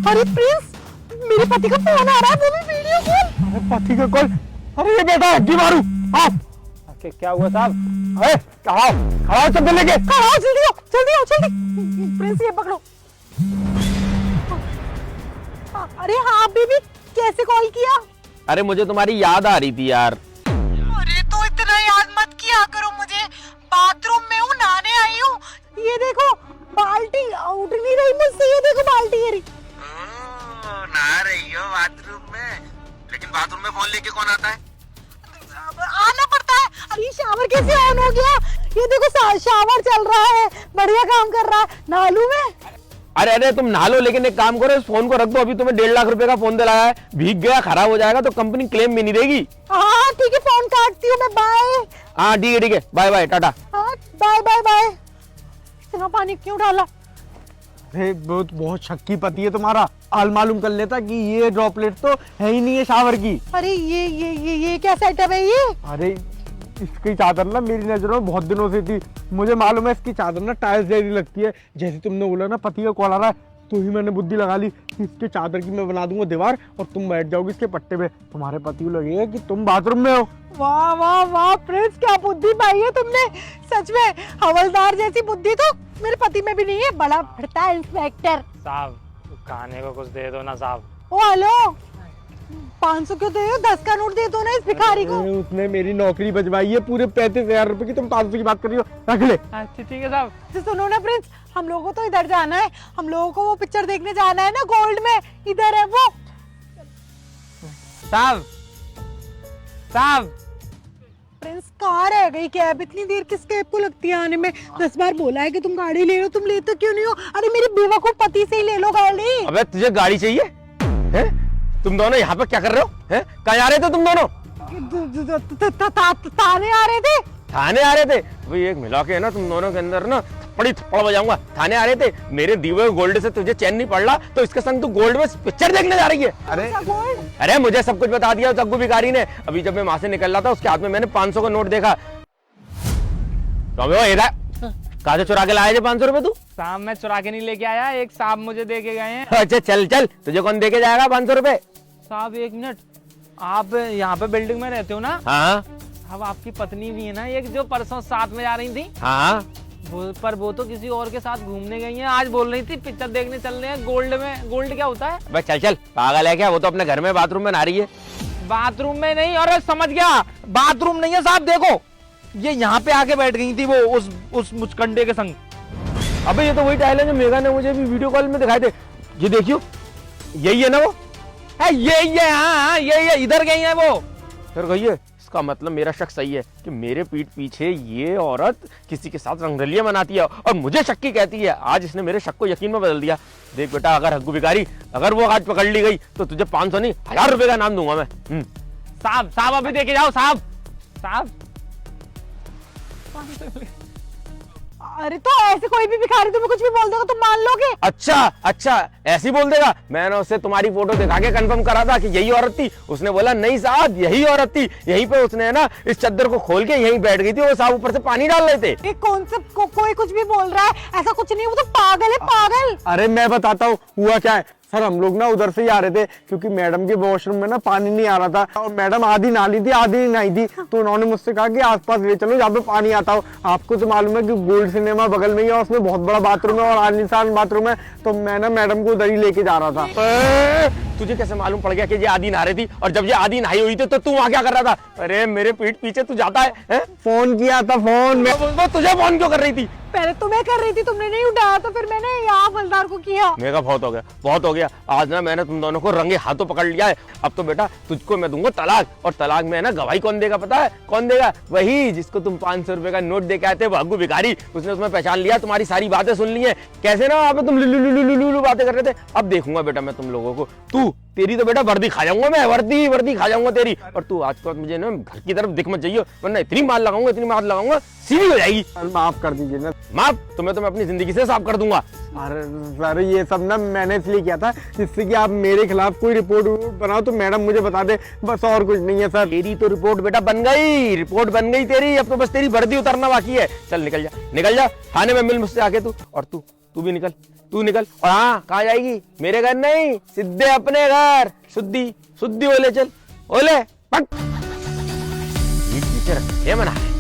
अरे प्रिंस, मेरे पति का फोन आ रहा है, वो भी वीडियो कॉल। अरे पति का कॉल? अरे ये बेटा हड्डी मारू आप। क्या हुआ साहब? अरे खड़ा खड़ा चप्पल लेके खड़ा हो, जल्दी आओ, जल्दी आओ, जल्दी। प्रिंस ये पकड़ो। अरे हाँ बेबी, कैसे कॉल किया? अरे मुझे तुम्हारी याद आ रही थी यार। अरे तो इतना याद मत किया करो मुझे, बाथरूम में हूँ, नहाने आई हूँ। ये देखो बाल्टी उठ नहीं रही मुझसे, ये देखो बाल्टी ये रही। नहा रही हो बाथरूम में? लेकिन बाथरूम में फोन लेके कौन आता है? आना पड़ता है। अरे शावर कैसे ऑन हो गया? ये देखो शावर चल रहा है, बढ़िया काम कर रहा है। नालू में। अरे अरे तुम नहा लो, लेकिन एक काम करो, इस फोन को रख दो। अभी तुम्हें 1.5 लाख रुपए का फोन दिलाया है, भीग गया खराब हो जाएगा तो कंपनी क्लेम भी नहीं देगी। हाँ ठीक है, फोन काटती हूँ मैं, बाय। हाँ ठीक है, बाय बाय, टाटा। हाँ बाय बाय बाय। इतना पानी क्यों डाला? अरे बहुत शक्की पति है तुम्हारा। हाल मालूम कर लेता कि ये ड्रॉपलेट तो है ही नहीं है शावर की। अरे ये क्या सेटअप है ये? अरे इसकी चादर ना मेरी नजरों में बहुत दिनों से थी। मुझे मालूम है इसकी चादर ना टाइल्स जैसी लगती है। जैसे तुमने बोला ना पति का कॉल आ रहा है, तो ही मैंने बुद्धि लगा ली कि इसके चादर की मैं बना दूंगा दीवार और तुम बैठ जाओगे इसके पट्टे पे। तुम्हारे पति को लगेगा कि तुम बाथरूम में हो। वाह वाह वाह प्रिंस, क्या बुद्धि पाई है तुमने। सच में हवलदार जैसी बुद्धि तो मेरे पति में भी नहीं है। बड़ा बढ़ता है इंस्पेक्टर साहब। खाने को कुछ दे दो ना साहब। ओ हेलो, 500 क्यों दे दो, 10 का नोट दे दो ना इस भिखारी को। उसने मेरी नौकरी बजवाई है पूरे 35,000 रुपए की, तुम 500 की बात कर रही हो? रख ले। अच्छा ठीक है साहब। तो सुनो ना प्रिंस, हम लोगों को तो इधर जाना है, हम लोगों को वो पिक्चर देखने जाना है ना गोल्ड में, इधर है वो। साहब साहब प्रिंस कहाँ रह गई कैब? इतनी देर किस कैब को लगती है आने में? 10 बार बोला है कि तुम गाड़ी ले लो, तुम लेते क्यों नहीं हो? अरे मेरे बेवकूफ पति से ही ले लो गाड़ी। अबे तुझे गाड़ी चाहिए है? तुम दोनों यहाँ पे क्या कर रहे हो? हैं? कहाँ जा रहे थे तुम दोनों? ताने आ रहे थे। थाने आ रहे थे? भाई एक मिला के है ना तुम दोनों के अंदर ना बड़ी थप्पड़ बजाऊंगा। थाने आ रहे थे, मेरे दीवे गोल्ड से तुझे चैन नहीं पड़ रहा तो इसके संग तू गोल्ड में पिक्चर देखने जा रही है। अरे मुझे सब कुछ बता दिया जग्गू भिखारी ने। अभी जब मैं वहां से निकल रहा था उसके हाथ में मैंने 500 का नोट देखा। कहाँ से चुरा के लाया 500 रुपए तू? साहब मैं चुरा के नहीं लेके आया, एक साहब मुझे दे के गए हैं। अच्छा चल चल, तुझे कौन दे के जाएगा 500 रुपए? साहब एक मिनट, आप यहाँ पे बिल्डिंग में रहते हो ना? हाँ। अब आपकी पत्नी भी है ना एक, जो परसों साथ में जा रही थी? हाँ। पर वो तो किसी और के साथ घूमने गई हैं। आज बोल रही थी पिक्चर देखने चल रहे हैं गोल्ड में। गोल्ड क्या होता है? बस चल चल, पागल है क्या? वो तो अपने घर में बाथरूम में नहा रही है। बाथरूम में नहीं, अरे समझ गया, बाथरूम नहीं है साहब। देखो ये यहाँ पे आके बैठ गई थी वो उस मुचकंडे के संग। अबे ये तो वही टाइल है जो मेगा ने मुझे भी वीडियो कॉल में दिखाए थे। ये देखियो, यही है ना वो? है यही है। हाँ यही है, इधर गई है वो। फिर कहिए, इसका मतलब मेरा शक सही है कि मेरे पीठ पीछे ये औरत किसी के साथ रंगरलियां मनाती है और मुझे शक्की कहती है। आज इसने मेरे शक को यकीन में बदल दिया। देख बेटा, अगर हग्गू भिखारी अगर वो आज पकड़ ली गई तो तुझे 500 नहीं 1000 रुपए का नाम दूंगा मैं। साहब साहब अभी देखे जाओ साहब। साहब अरे तो ऐसे कोई भी भिखारी तुम्हें कुछ भी बोल देगा तुम मान लोगे? अच्छा अच्छा, ऐसी बोल देगा? मैंने उससे तुम्हारी फोटो दिखा के कंफर्म करा था कि यही औरत थी। उसने बोला नहीं साहब यही औरत थी। यहीं पे उसने ना इस चद्दर को खोल के यहीं बैठ गई थी। वो साहब ऊपर से पानी डाल रहे थे। ये कौन सा कोई कुछ भी बोल रहा है? ऐसा कुछ नहीं, वो तो पागल है, पागल। अरे मैं बताता हूँ हुआ क्या है। सर हम लोग ना उधर से ही आ रहे थे क्योंकि मैडम के वॉशरूम में ना पानी नहीं आ रहा था और मैडम आधी नहा थी आधी नहीं नहाई थी। तो उन्होंने मुझसे कहा कि आसपास ले चलो जहाँ पे पानी आता हो। आपको तो मालूम है कि गोल्ड सिनेमा बगल में ही है, उसमें बहुत बड़ा बाथरूम है और आलीशान बाथरूम है। तो मैं ना मैडम को उधर ही लेके जा रहा था। तुझे कैसे मालूम पड़ गया कि ये आधी नहा रही थी? और जब ये आधी नहाई हुई थी तो तू वहां क्या कर रहा था? अरे मेरे पीठ पीछे तू जाता है? फोन किया था फोन। वो तुझे फोन क्यों कर रही थी? पहले तुम्हें कर रही थी, तुमने नहीं उठाया तो फिर मैंने यहाँ हवलदार को किया। मेरा बहुत हो गया, बहुत हो गया। आज ना मैंने तुम दोनों को रंगे हाथों पकड़ लिया है। अब तो बेटा तुझको मैं दूंगा तलाक। और तलाक में है ना गवाही कौन देगा पता है? कौन देगा? वही जिसको तुम 500 रुपए का नोट दे के आए थे, वो हग्गू भिखारी। उसने तुम्हें पहचान लिया, तुम्हारी सारी बातें सुन ली है। कैसे ना वहां पे तुम लुलु बातें कर रहे थे। अब देखूंगा बेटा मैं तुम लोगों को। तेरी तो बेटा वर्दी खा जाऊंगा मैं, वर्दी खा जाऊंगा तेरी। और तू आज के बाद मुझे ना घर की तरफ दिख मत जाइए, वरना इतनी मार लगाऊंगा सीधी हो जाएगी। माफ कर दीजिए ना। माफ? तुम्हें तो मैं अपनी जिंदगी से साफ कर दूंगा। अरे सर ये सब ना मैंने इसलिए किया था जिससे कि आप मेरे खिलाफ कोई रिपोर्ट बनाओ तो मैडम मुझे बता दे, बस और कुछ नहीं है सर। तेरी तो रिपोर्ट बेटा बन गई, रिपोर्ट बन गई तेरी। अब तो बस तेरी वर्दी उतरना बाकी है। चल निकल जा थाने में मिल मुझसे आके तू। और तू भी निकल, तू निकल। और हाँ, कहाँ जाएगी? मेरे घर नहीं, सीधे अपने घर। शुद्धि शुद्धि ओले चल, ओले पट। ये टीचर ये मना